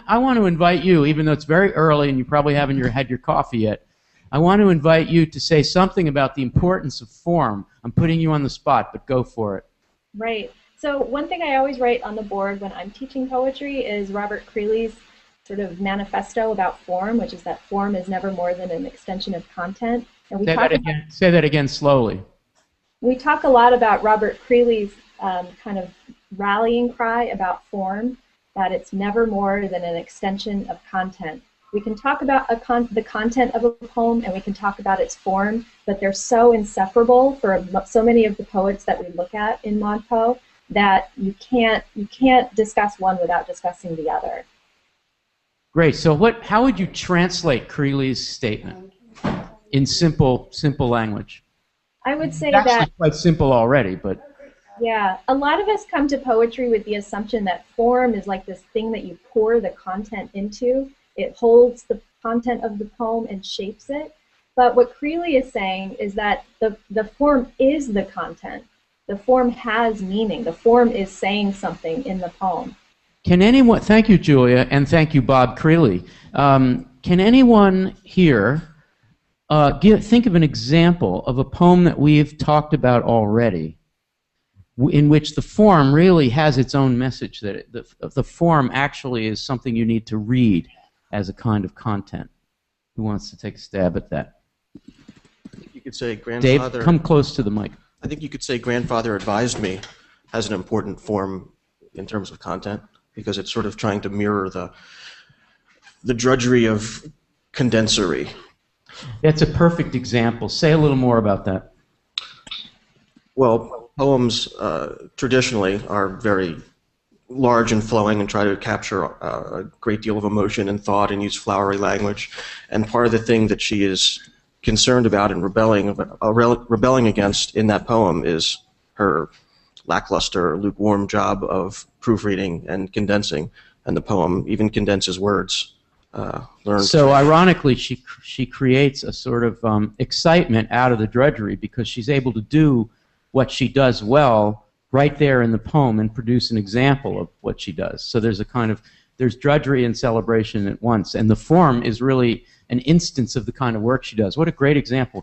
I want to invite you, even though it's very early and you probably haven't had your coffee yet. I want to invite you to say something about the importance of form. I'm putting you on the spot, but go for it. Right. So one thing I always write on the board when I'm teaching poetry is Robert Creeley's sort of manifesto about form, which is that form is never more than an extension of content. And Say that again. Say that again slowly. we talk a lot about Robert Creeley's kind of rallying cry about form, that it's never more than an extension of content. We can talk about the content of a poem and we can talk about its form, but they're so inseparable for so many of the poets that we look at in Mod Po that you can't discuss one without discussing the other. Great. So how would you translate Creeley's statement in simple language? I would say It's actually that quite simple already, but yeah, a lot of us come to poetry with the assumption that form is like this thing that you pour the content into. It holds the content of the poem and shapes it. But what Creeley is saying is that the form is the content. The form has meaning. The form is saying something in the poem. can anyone? Thank you, Julia, and thank you, Bob Creeley. Can anyone here think of an example of a poem that we've talked about already, in which the form really has its own message, that the form actually is something you need to read as a kind of content? Who wants to take a stab at that? I think you could say grandfather. Dave, come close to the mic. I think you could say grandfather advised me has an important form in terms of content because it's sort of trying to mirror the drudgery of condensery. That's a perfect example. Say a little more about that. Well, poems traditionally are very large and flowing and try to capture a great deal of emotion and thought and use flowery language. And part of the thing that she is concerned about and rebelling against in that poem is her lackluster, lukewarm job of proofreading and condensing. And the poem even condenses words. So ironically, she creates a sort of excitement out of the drudgery because she's able to do what she does well right there in the poem and produce an example of what she does. So there's there's drudgery and celebration at once, and the form is really an instance of the kind of work she does. What a great example.